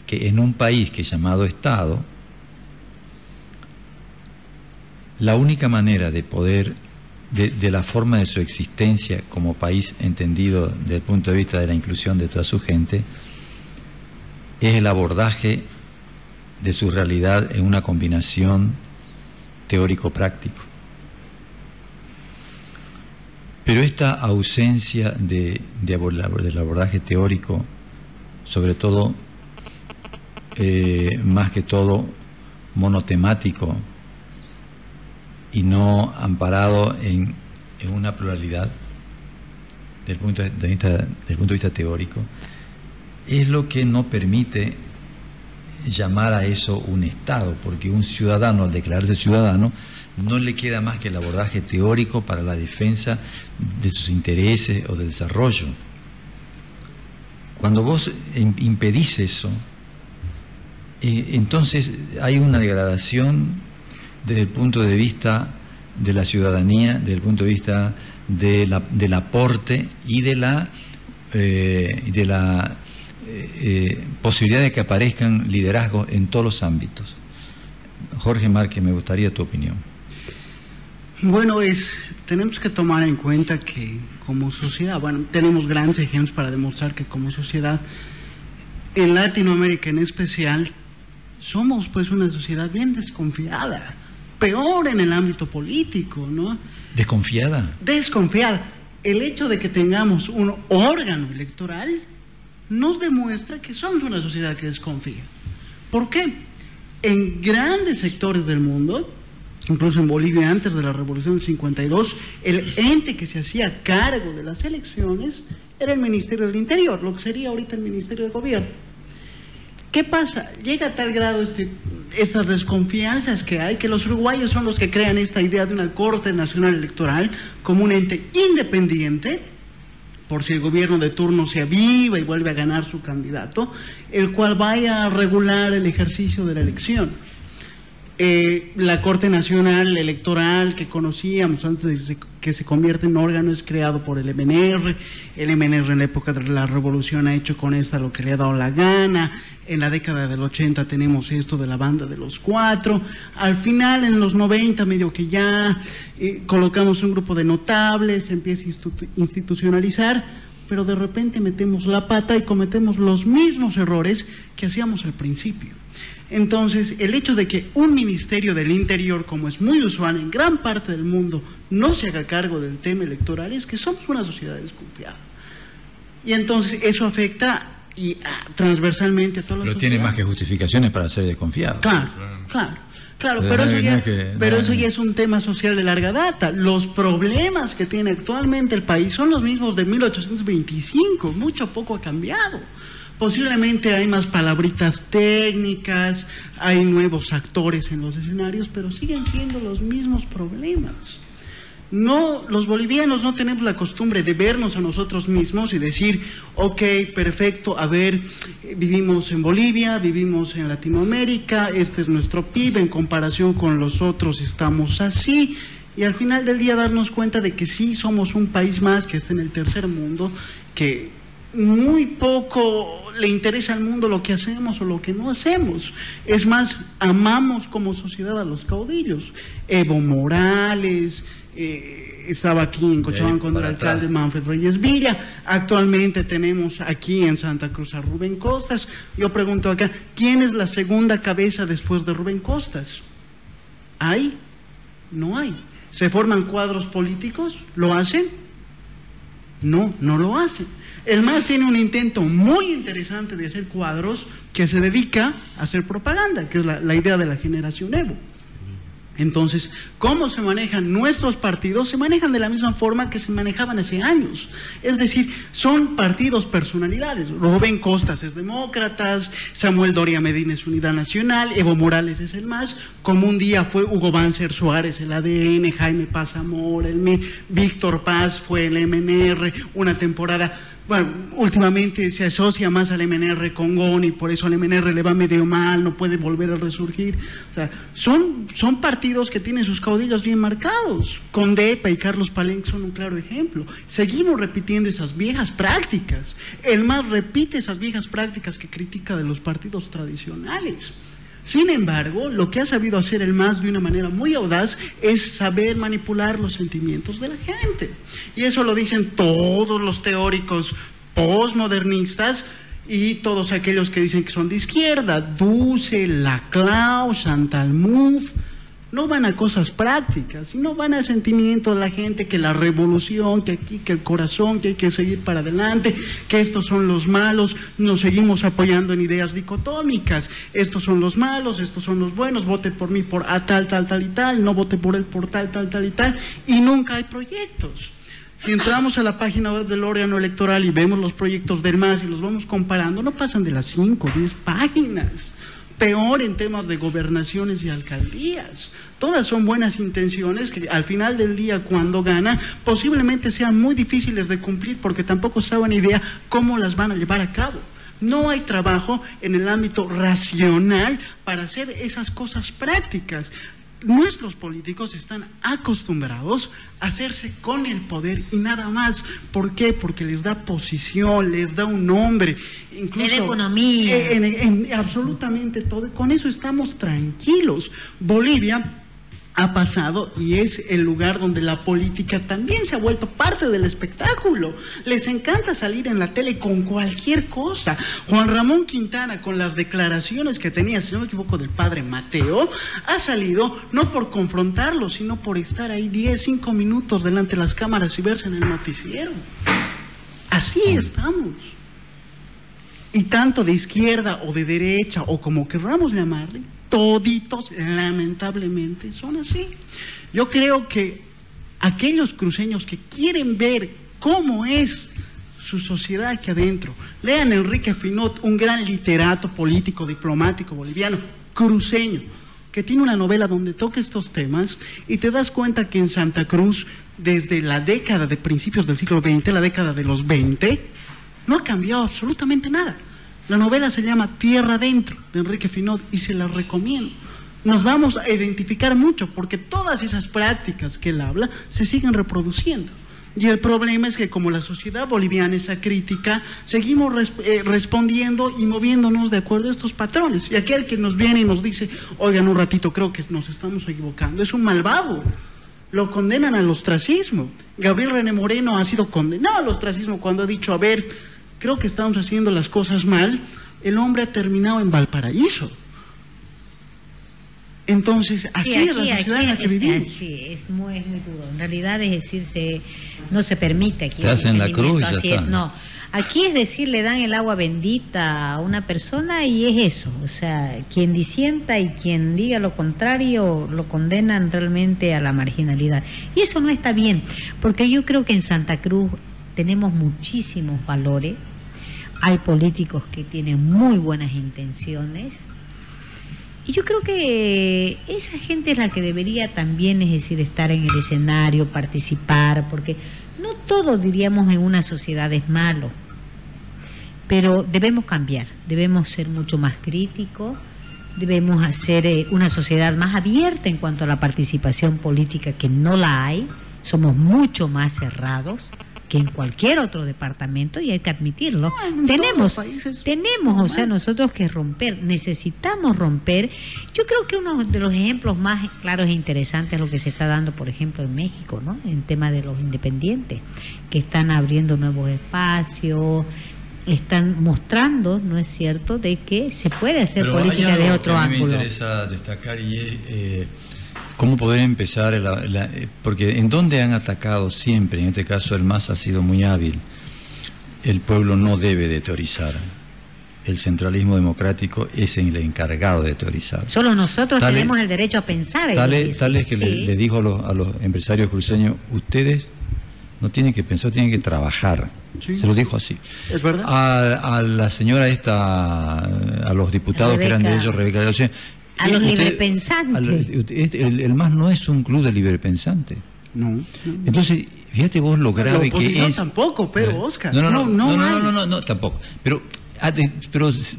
que en un país que es llamado Estado, la única manera de poder, de la forma de su existencia como país entendido desde el punto de vista de la inclusión de toda su gente, es el abordaje de su realidad en una combinación teórico-práctico. Pero esta ausencia del abordaje teórico, sobre todo, más que todo, monotemático y no amparado en una pluralidad desde el punto de vista teórico, es lo que no permite llamar a eso un Estado, porque un ciudadano, al declararse ciudadano, no le queda más que el abordaje teórico para la defensa de sus intereses o del desarrollo. Cuando vos impedís eso, entonces hay una degradación desde el punto de vista de la ciudadanía, desde el punto de vista del aporte y de la posibilidad de que aparezcan liderazgos en todos los ámbitos. Jorge Márquez, me gustaría tu opinión. Bueno, tenemos que tomar en cuenta que como sociedad, tenemos grandes ejemplos para demostrar que como sociedad, en Latinoamérica en especial, somos pues una sociedad bien desconfiada, peor en el ámbito político, ¿no? ¿Desconfiada? Desconfiada. El hecho de que tengamos un órgano electoral nos demuestra que somos una sociedad que desconfía. ¿Por qué? En grandes sectores del mundo, incluso en Bolivia antes de la Revolución del 52, el ente que se hacía cargo de las elecciones era el Ministerio del Interior, lo que sería ahorita el Ministerio de Gobierno. ¿Qué pasa? Llega a tal grado estas desconfianzas que hay, que los uruguayos son los que crean esta idea de una Corte Nacional Electoral como un ente independiente, por si el gobierno de turno se aviva y vuelve a ganar su candidato, el cual vaya a regular el ejercicio de la elección. La Corte Nacional Electoral que conocíamos antes de que se convierte en órgano es creado por el MNR. El MNR en la época de la Revolución ha hecho con esta lo que le ha dado la gana. En la década del 80 tenemos esto de la banda de los cuatro. Al final, en los 90, medio que ya colocamos un grupo de notables, se empieza a institucionalizar, pero de repente metemos la pata y cometemos los mismos errores que hacíamos al principio. Entonces, el hecho de que un Ministerio del Interior, como es muy usual en gran parte del mundo, no se haga cargo del tema electoral, es que somos una sociedad desconfiada. Y entonces eso afecta transversalmente a todos los. Pero tiene más que justificaciones para ser desconfiado. Claro, pero eso ya es un tema social de larga data. Los problemas que tiene actualmente el país son los mismos de 1825, mucho poco ha cambiado. Posiblemente hay más palabritas técnicas, hay nuevos actores en los escenarios, pero siguen siendo los mismos problemas. No, los bolivianos no tenemos la costumbre de vernos a nosotros mismos y decir, ok, perfecto, a ver, vivimos en Bolivia, vivimos en Latinoamérica, este es nuestro PIB, en comparación con los otros estamos así, y al final del día darnos cuenta de que sí somos un país más que está en el tercer mundo, que muy poco le interesa al mundo lo que hacemos o lo que no hacemos. Es más, amamos como sociedad a los caudillos. Evo Morales, estaba aquí en Cochabamba cuando era alcalde Manfred Reyes Villa. Actualmente tenemos aquí en Santa Cruz a Rubén Costas. Yo pregunto acá, ¿quién es la segunda cabeza después de Rubén Costas? ¿Hay? No hay. ¿Se forman cuadros políticos? ¿Lo hacen? No, no lo hacen. El MAS tiene un intento muy interesante de hacer cuadros que se dedica a hacer propaganda, que es la idea de la generación Evo. Entonces, ¿cómo se manejan nuestros partidos? Se manejan de la misma forma que se manejaban hace años. Es decir, son partidos personalidades. Rubén Costas es Demócratas, Samuel Doria Medina es Unidad Nacional, Evo Morales es el MAS, como un día fue Hugo Banzer Suárez el ADN, Jaime Paz Amor, el ME, Víctor Paz fue el MNR, una temporada bueno, últimamente se asocia más al MNR con GONI, por eso al MNR le va medio mal, no puede volver a resurgir. O sea, son partidos que tienen sus caudillos bien marcados. Condepa y Carlos Palenque son un claro ejemplo. Seguimos repitiendo esas viejas prácticas. El MAS repite esas viejas prácticas que critica de los partidos tradicionales. Sin embargo, lo que ha sabido hacer el MAS de una manera muy audaz es saber manipular los sentimientos de la gente. Y eso lo dicen todos los teóricos postmodernistas y todos aquellos que dicen que son de izquierda. Dussel, Laclau, Chantal Mouffe. No van a cosas prácticas, sino van al sentimiento de la gente, que la revolución, que aquí, que el corazón, que hay que seguir para adelante, que estos son los malos, nos seguimos apoyando en ideas dicotómicas, estos son los malos, estos son los buenos, vote por mí por tal y tal, no vote por él por tal y tal, y nunca hay proyectos. Si entramos a la página web del órgano electoral y vemos los proyectos del MAS y los vamos comparando, no pasan de las 5 o 10 páginas. Peor en temas de gobernaciones y alcaldías. Todas son buenas intenciones que al final del día, cuando ganan, posiblemente sean muy difíciles de cumplir porque tampoco saben idea cómo las van a llevar a cabo. No hay trabajo en el ámbito racional para hacer esas cosas prácticas. Nuestros políticos están acostumbrados a hacerse con el poder y nada más. ¿Por qué? Porque les da posición, les da un nombre, incluso en economía, en absolutamente todo. Y con eso estamos tranquilos. Bolivia ha pasado y es el lugar donde la política también se ha vuelto parte del espectáculo. Les encanta salir en la tele con cualquier cosa. Juan Ramón Quintana, con las declaraciones que tenía, si no me equivoco, del padre Mateo, ha salido no por confrontarlo, sino por estar ahí 5 minutos delante de las cámaras y verse en el noticiero. Así estamos. Y tanto de izquierda o de derecha, o como querramos llamarle, toditos, lamentablemente, son así. Yo creo que aquellos cruceños que quieren ver cómo es su sociedad aquí adentro, lean a Enrique Finot, un gran literato, político, diplomático boliviano, cruceño, que tiene una novela donde toca estos temas, y te das cuenta que en Santa Cruz, desde la década de principios del siglo XX, la década de los 20, no ha cambiado absolutamente nada. La novela se llama Tierra Adentro, de Enrique Finot, y se la recomiendo. Nos vamos a identificar mucho, porque todas esas prácticas que él habla se siguen reproduciendo. Y el problema es que como la sociedad boliviana es acrítica, seguimos respondiendo y moviéndonos de acuerdo a estos patrones. Y aquel que nos viene y nos dice, oigan un ratito, creo que nos estamos equivocando, es un malvado. Lo condenan al ostracismo. Gabriel René Moreno ha sido condenado al ostracismo cuando ha dicho, a ver, creo que estamos haciendo las cosas mal. El hombre ha terminado en Valparaíso. Entonces, así es la sociedad en la que vivimos. Sí, es muy duro. En realidad, es decir, no se permite aquí. Te hacen la cruz, ya así está. Es, no. Aquí es decir, le dan el agua bendita a una persona y es eso. O sea, quien disienta y quien diga lo contrario lo condenan realmente a la marginalidad. Y eso no está bien, porque yo creo que en Santa Cruz tenemos muchísimos valores. Hay políticos que tienen muy buenas intenciones. Y yo creo que esa gente es la que debería también, es decir, estar en el escenario, participar, porque no todo, diríamos, en una sociedad es malo, pero debemos cambiar, debemos ser mucho más críticos, debemos hacer una sociedad más abierta en cuanto a la participación política, que no la hay, somos mucho más cerrados que en cualquier otro departamento, y hay que admitirlo. Tenemos, o sea, nosotros que romper, necesitamos romper. Yo creo que uno de los ejemplos más claros e interesantes es lo que se está dando, por ejemplo, en México, ¿no? En tema de los independientes, que están abriendo nuevos espacios, están mostrando, ¿no es cierto?, de que se puede hacer Pero política de otro que a mí ángulo. me interesa destacar y es cómo poder empezar, porque en donde han atacado siempre, en este caso el MAS ha sido muy hábil. El pueblo no debe de teorizar. El centralismo democrático es el encargado de teorizar. Solo nosotros tenemos el derecho a pensar. Tal es que sí. le dijo a los empresarios cruceños, ustedes no tienen que pensar, tienen que trabajar. Sí. Se lo dijo así. ¿Es verdad? A la señora esta, a los diputados Rebeca, que eran de ellos, Rebeca de Ocean, a los librepensantes. El MAS no es un club de librepensantes. No. Entonces, fíjate vos lo grave que es. Tampoco, pero Oscar. No, tampoco. Pero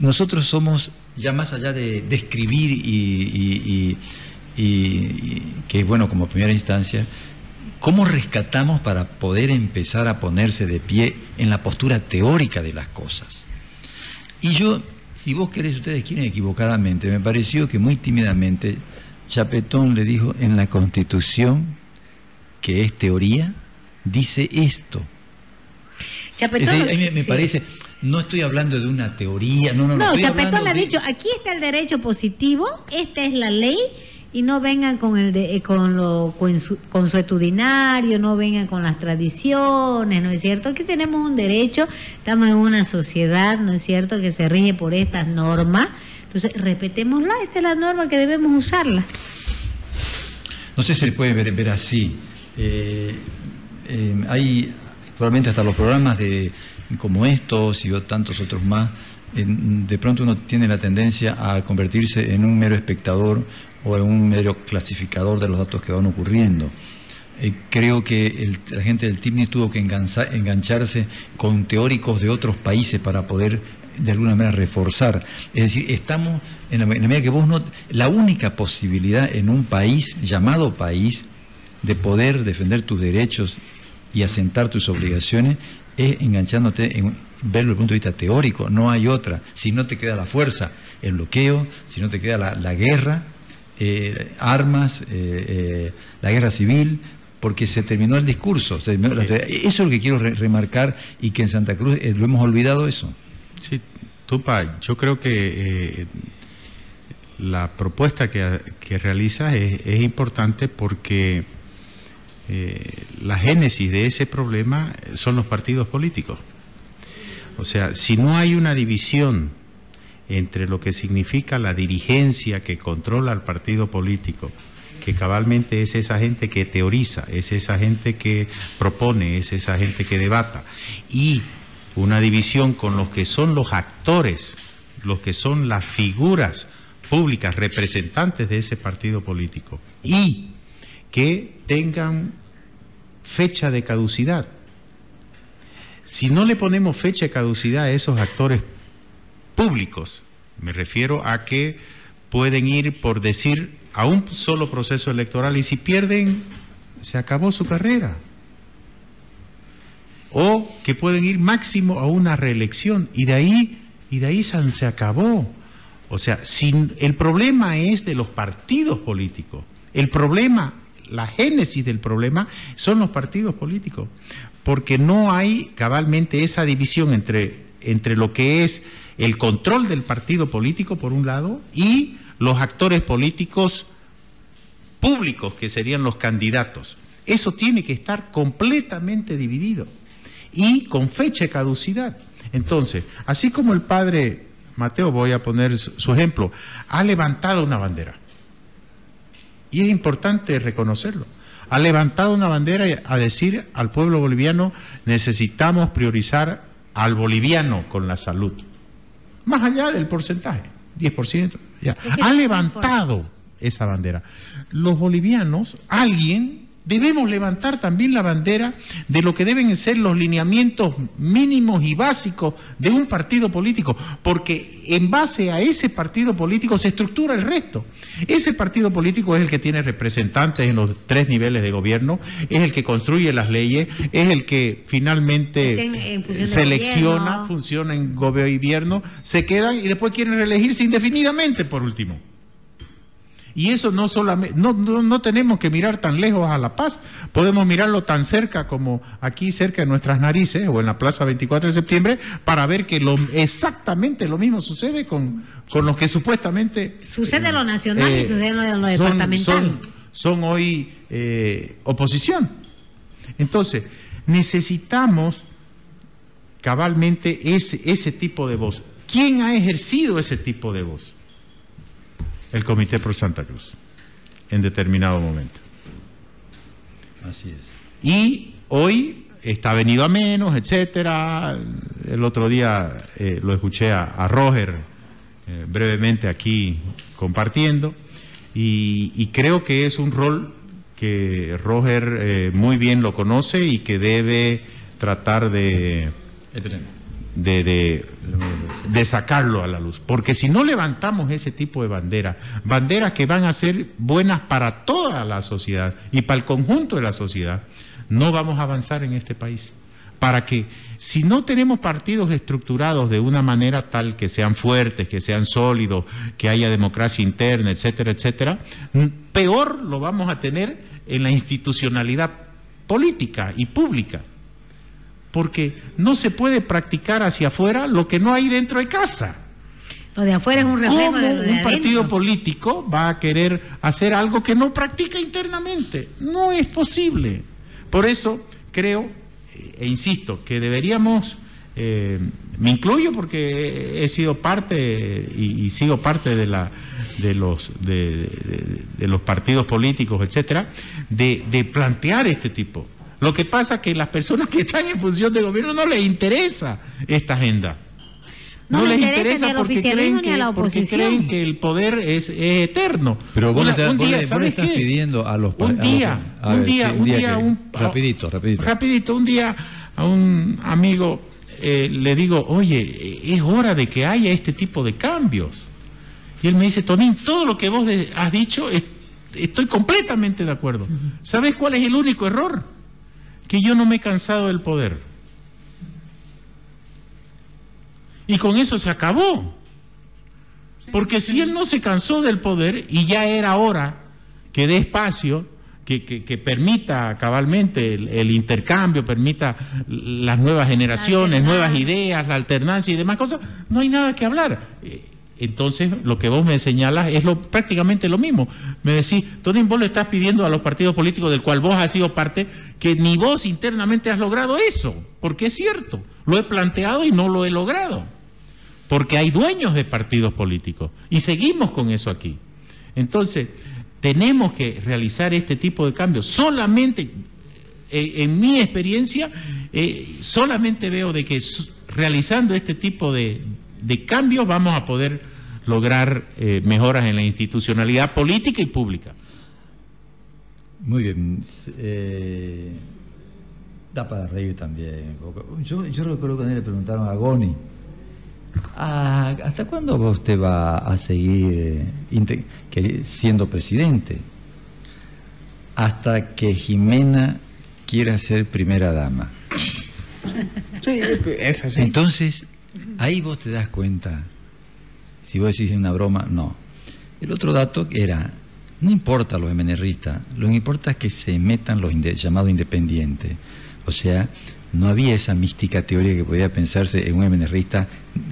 nosotros somos ya más allá de describir y que bueno, como primera instancia, ¿cómo rescatamos para poder empezar a ponerse de pie en la postura teórica de las cosas? Y yo, si vos querés, ustedes quieren equivocadamente, me pareció que muy tímidamente Chapetón le dijo: en la Constitución, que es teoría, dice esto. Chapetón, me parece, no estoy hablando de una teoría, no, Chapetón le ha dicho, aquí está el derecho positivo, esta es la ley, y no vengan con su consuetudinario, no vengan con las tradiciones, ¿no es cierto? Aquí tenemos un derecho, estamos en una sociedad, ¿no es cierto?, que se rige por estas normas, entonces respetémosla, esta es la norma que debemos usarla. No sé si se puede ver así. Hay probablemente hasta los programas como estos y tantos otros más, de pronto uno tiene la tendencia a convertirse en un mero espectador o en un mero clasificador de los datos que van ocurriendo. Creo que la gente del TIPNIS tuvo que engancharse con teóricos de otros países para poder de alguna manera reforzar. Es decir, estamos en la medida que vos no... La única posibilidad en un país, llamado país, de poder defender tus derechos y asentar tus obligaciones es enganchándote en verlo desde el punto de vista teórico. No hay otra. Si no te queda la fuerza, el bloqueo, si no te queda la guerra, armas, la guerra civil, porque se terminó el discurso. Eso es lo que quiero remarcar, y que en Santa Cruz lo hemos olvidado eso. Sí, Tupa, yo creo que la propuesta que realizas es importante porque la génesis de ese problema son los partidos políticos. O sea, si no hay una división entre lo que significa la dirigencia que controla al partido político, que cabalmente es esa gente que teoriza, es esa gente que propone, es esa gente que debata, y una división con los que son los actores, los que son las figuras públicas, representantes de ese partido político, y que tengan fecha de caducidad. Si no le ponemos fecha de caducidad a esos actores públicos, me refiero a que pueden ir, por decir, a un solo proceso electoral, y si pierden, se acabó su carrera. O que pueden ir máximo a una reelección, y de ahí se acabó. O sea, el problema es de los partidos políticos. El problema, la génesis del problema son los partidos políticos, porque no hay cabalmente esa división entre lo que es el control del partido político por un lado y los actores políticos públicos, que serían los candidatos. Eso tiene que estar completamente dividido y con fecha de caducidad. Entonces, así como el padre Mateo, voy a poner su ejemplo, ha levantado una bandera, y es importante reconocerlo, ha levantado una bandera a decir al pueblo boliviano: necesitamos priorizar al boliviano con la salud, más allá del porcentaje, 10%, ya. Ha levantado esa bandera. Los bolivianos, debemos levantar también la bandera de lo que deben ser los lineamientos mínimos y básicos de un partido político, porque en base a ese partido político se estructura el resto. Ese partido político es el que tiene representantes en los 3 niveles de gobierno, es el que construye las leyes, es el que finalmente selecciona, funciona en gobierno, se quedan y después quieren reelegirse indefinidamente por último. Y eso no solamente, no tenemos que mirar tan lejos a La Paz, podemos mirarlo tan cerca como aquí cerca de nuestras narices, o en la Plaza 24 de septiembre, para ver que exactamente lo mismo sucede con los que supuestamente... Sucede en lo nacional y sucede en lo departamental. Son hoy oposición. Entonces, necesitamos cabalmente ese tipo de voz. ¿Quién ha ejercido ese tipo de voz? El Comité Pro Santa Cruz, en determinado momento. Así es. Y hoy está venido a menos, etcétera. El otro día lo escuché a Roger brevemente aquí compartiendo, y creo que es un rol que Roger muy bien lo conoce y que debe tratar de sacarlo a la luz, porque si no levantamos ese tipo de banderas que van a ser buenas para toda la sociedad y para el conjunto de la sociedad, no vamos a avanzar en este país. Para que, si no tenemos partidos estructurados de una manera tal que sean fuertes, que sean sólidos, que haya democracia interna, etcétera, etcétera, peor lo vamos a tener en la institucionalidad política y pública. Porque no se puede practicar hacia afuera lo que no hay dentro de casa. Lo de afuera es un reflejo de lo de un partido adentro. político va a querer hacer algo que no practica internamente? No es posible. Por eso creo, e insisto, que deberíamos, me incluyo porque he sido parte y sigo parte de los partidos políticos, etcétera, de plantear este tipo. Lo que pasa es que las personas que están en función de gobierno no les interesa esta agenda. No les interesa ni al oficialismo ni a la oposición. Porque creen que el poder es eterno. Pero vos le estás pidiendo a los... Un día, rapidito. Un día a un amigo le digo, oye, es hora de que haya este tipo de cambios. Y él me dice, Tonín, todo lo que vos has dicho, estoy completamente de acuerdo. ¿Sabés cuál es el único error? Que yo no me he cansado del poder. Y con eso se acabó. Porque si él no se cansó del poder y ya era hora que dé espacio, que permita cabalmente el intercambio, permita las nuevas generaciones, nuevas ideas, la alternancia y demás cosas, no hay nada que hablar. Entonces, lo que vos me señalas es prácticamente lo mismo. Me decís, Tonín, vos le estás pidiendo a los partidos políticos del cual vos has sido parte, que ni vos internamente has logrado eso, porque es cierto, lo he planteado y no lo he logrado, porque hay dueños de partidos políticos, y seguimos con eso aquí. Entonces, tenemos que realizar este tipo de cambios. Solamente, en mi experiencia, solamente veo de que realizando este tipo de cambios vamos a poder lograr mejoras en la institucionalidad política y pública. Muy bien. Da para reír también. Yo recuerdo cuando le preguntaron a Goni, ¿hasta cuándo usted va a seguir siendo presidente? Hasta que Jimena quiera ser primera dama. Sí, es así. Entonces, ahí vos te das cuenta, si vos decís una broma, no. El otro dato era, no importa los MNRistas, lo que importa es que se metan los llamados independientes. O sea, no había esa mística teórica que podía pensarse en un MNRista,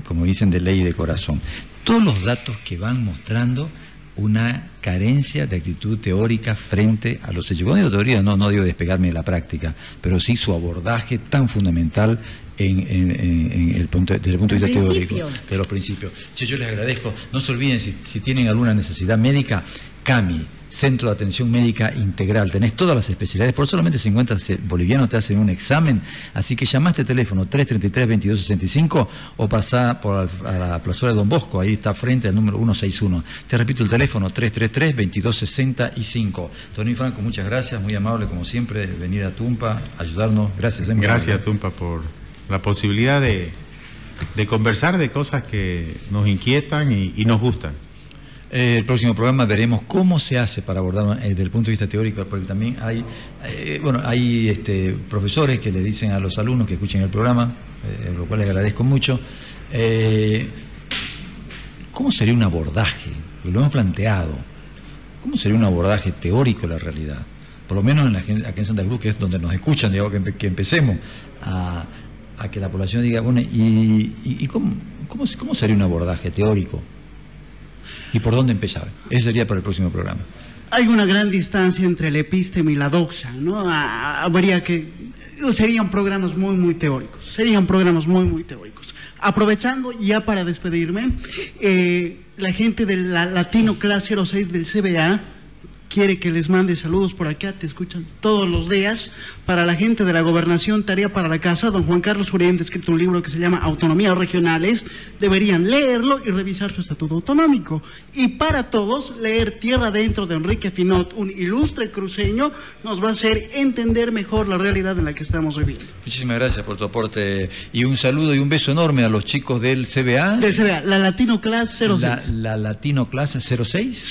como dicen, de ley y de corazón. Todos los datos que van mostrando una carencia de actitud teórica frente a los hechos. Cuando digo teoría, no digo despegarme de la práctica, pero sí su abordaje tan fundamental desde el punto de vista teórico, de los principios. Sí, yo les agradezco. No se olviden, si tienen alguna necesidad médica, CAMI, Centro de Atención Médica Integral, tenés todas las especialidades, por solamente 50 bolivianos te hacen un examen, así que llamá a este teléfono 333-2265 o pasá a la plazuela de Don Bosco, ahí está frente al número 161. Te repito el teléfono, 333-2265. Tonín Franco, muchas gracias, muy amable como siempre, venir a Tumpa, ayudarnos, gracias. Gracias Tumpa por la posibilidad de conversar de cosas que nos inquietan y nos gustan. El próximo programa veremos cómo se hace para abordar desde el punto de vista teórico, porque también hay profesores que le dicen a los alumnos que escuchen el programa, lo cual les agradezco mucho, ¿cómo sería un abordaje? Lo hemos planteado, ¿cómo sería un abordaje teórico de la realidad? Por lo menos aquí en Santa Cruz, que es donde nos escuchan, digo, que empecemos a que la población diga, bueno, ¿y cómo sería un abordaje teórico? ¿Y por dónde empezar? Ese sería para el próximo programa. Hay una gran distancia entre el episteme y la doxa, ¿no? Serían programas muy teóricos. Aprovechando, ya para despedirme, la gente de la Latino Class 06 del CBA quiere que les mande saludos por acá, te escuchan todos los días. Para la gente de la Gobernación, tarea para la casa, don Juan Carlos Uriente ha escrito un libro que se llama Autonomías Regionales, deberían leerlo y revisar su estatuto autonómico. Y para todos, leer Tierra Adentro de Enrique Finot, un ilustre cruceño, nos va a hacer entender mejor la realidad en la que estamos viviendo. Muchísimas gracias por tu aporte y un saludo y un beso enorme a los chicos del CBA. Del CBA, la Latino Class 06. La Latino Class 06.